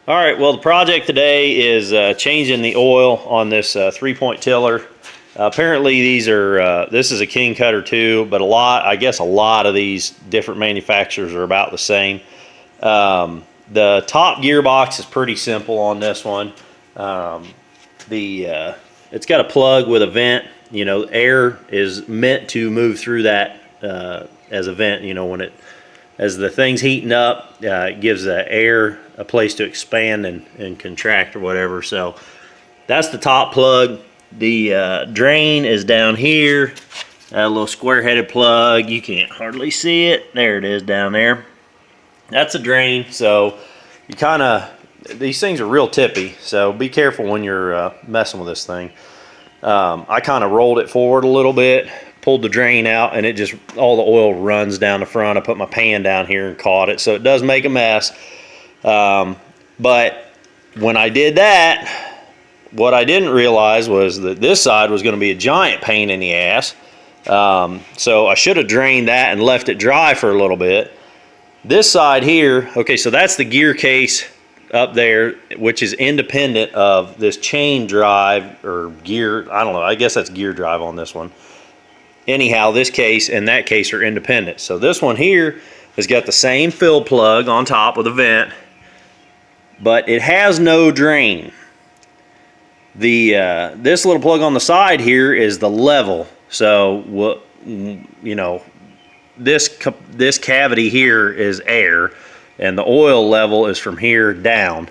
All right, well, the project today is changing the oil on this 3-point tiller. Apparently these are, this is a King Cutter too, but I guess a lot of these different manufacturers are about the same. The top gearbox is pretty simple on this one. It's got a plug with a vent. You know, air is meant to move through that as a vent. You know, as the thing's heating up, it gives the air a place to expand and contract or whatever. So that's the top plug. The drain is down here. A little square-headed plug. You can't hardly see it. There it is down there. That's a drain. So you these things are real tippy. So be careful when you're messing with this thing. I kind of rolled it forward a little bit, pulled the drain out, and all the oil runs down the front. I put my pan down here and caught it, so it does make a mess. But when I did that, what I didn't realize was that this side was going to be a giant pain in the ass. So I should have drained that and left it dry for a little bit. This side here, okay, so that's the gear case up there, which is independent of this chain drive or gear. I don't know, I guess that's gear drive on this one. Anyhow, this case and that case are independent. So this one here has got the same fill plug on top with a vent, but it has no drain. This little plug on the side here is the level. So you know, this cavity here is air, and the oil level is from here down.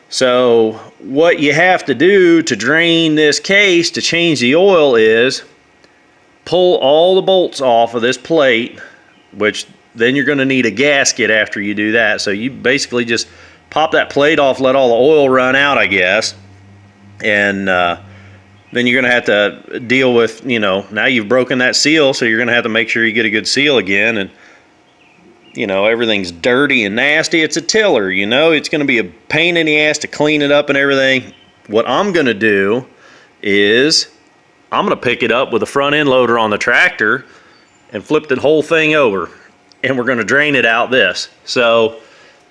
So what you have to do to drain this case to change the oil is pull all the bolts off of this plate, which then you're going to need a gasket after you do that. So you basically just pop that plate off, let all the oil run out, I guess, and then you're going to have to deal with, you know, now you've broken that seal, so you're going to have to make sure you get a good seal again. And you know, everything's dirty and nasty. It's a tiller, you know, it's going to be a pain in the ass to clean it up and everything. What I'm going to do is I'm going to pick it up with a front end loader on the tractor and flip the whole thing over, and we're going to drain it out this. So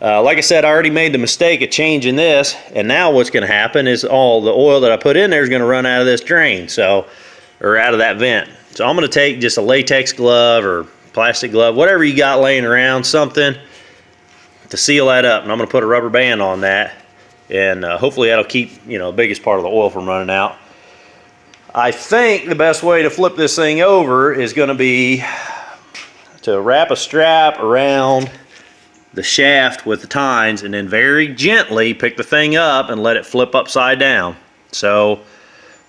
like I said, I already made the mistake of changing this, and now what's going to happen is all the oil that I put in there is going to run out of this drain, or out of that vent. So I'm going to take just a latex glove or plastic glove, whatever you got laying around, something to seal that up, and I'm going to put a rubber band on that, and hopefully that'll keep, you know, the biggest part of the oil from running out. I think the best way to flip this thing over is going to be to wrap a strap around the shaft with the tines, and then very gently pick the thing up and let it flip upside down. So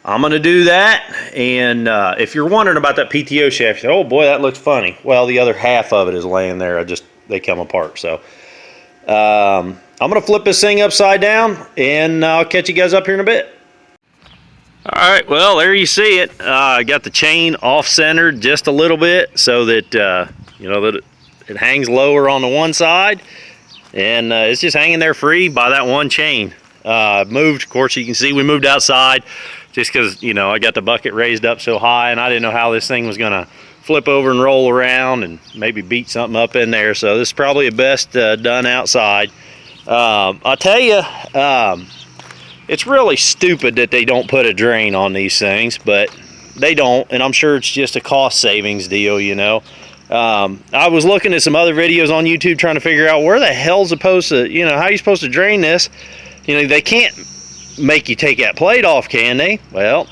I'm going to do that, and if you're wondering about that PTO shaft, you say, oh boy, that looks funny. Well, the other half of it is laying there. They come apart. So I'm going to flip this thing upside down, and I'll catch you guys up here in a bit. All right, well, there you see it. I got the chain off-centered just a little bit so that, you know, that it hangs lower on the one side, and it's just hanging there free by that one chain. Moved, of course, you can see we moved outside, just because, you know, I got the bucket raised up so high, and I didn't know how this thing was gonna flip over and roll around and maybe beat something up in there. So this is probably best done outside. I'll tell you, it's really stupid that they don't put a drain on these things, but they don't, and I'm sure it's just a cost savings deal, you know. I was looking at some other videos on YouTube trying to figure out where the hell's supposed to, you know, how you supposed to drain this. You know, they can't make you take that plate off, can they? Well,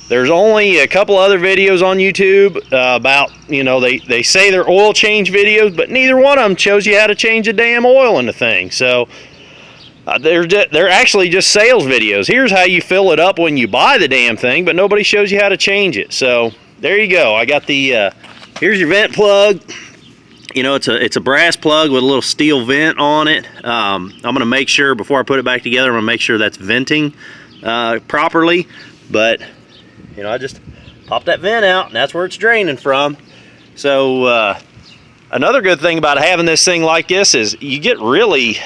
there's only a couple other videos on YouTube about, you know, they say they're oil change videos, but neither one of them shows you how to change the damn oil in the thing. So they're actually just sales videos. Here's how you fill it up when you buy the damn thing, but nobody shows you how to change it. So there you go. I got the here's your vent plug. You know, it's a brass plug with a little steel vent on it. I'm gonna make sure before I put it back together, I'm gonna make sure that's venting properly. But you know, I just pop that vent out, and that's where it's draining from. So another good thing about having this thing like this is you get really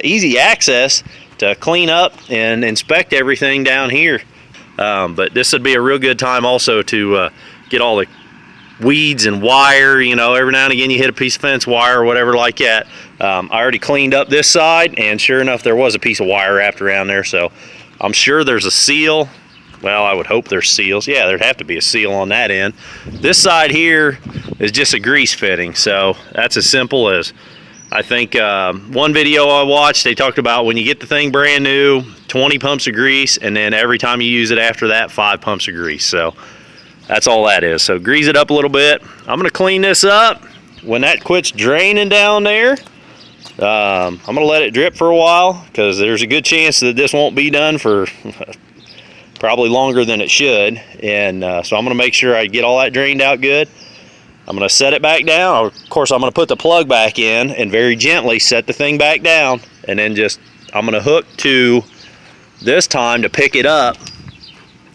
easy access to clean up and inspect everything down here. But this would be a real good time also to get all the weeds and wire, you know, every now and again you hit a piece of fence wire or whatever like that. I already cleaned up this side, and sure enough there was a piece of wire wrapped around there, so I'm sure there's a seal. Well, I would hope there's seals. Yeah, there'd have to be a seal on that end. This side here is just a grease fitting, so that's as simple as, I think one video I watched, they talked about when you get the thing brand new, 20 pumps of grease, and then every time you use it after that, 5 pumps of grease. So that's all that is. So grease it up a little bit. I'm gonna clean this up. When that quits draining down there, I'm gonna let it drip for a while, because there's a good chance that this won't be done for probably longer than it should. And so I'm gonna make sure I get all that drained out good. I'm gonna set it back down. Of course, I'm gonna put the plug back in and very gently set the thing back down, and then I'm gonna hook to, this time to pick it up,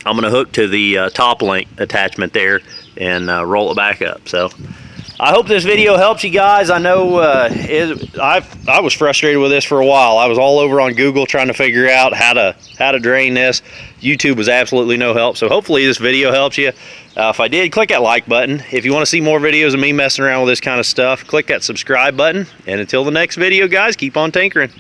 I'm gonna hook to the top link attachment there and roll it back up. So I hope this video helps you guys. I know I was frustrated with this for a while. I was all over on Google trying to figure out how to drain this. YouTube was absolutely no help. So hopefully this video helps you. If I did, click that like button. If you want to see more videos of me messing around with this kind of stuff, click that subscribe button. And until the next video, guys, keep on tinkering.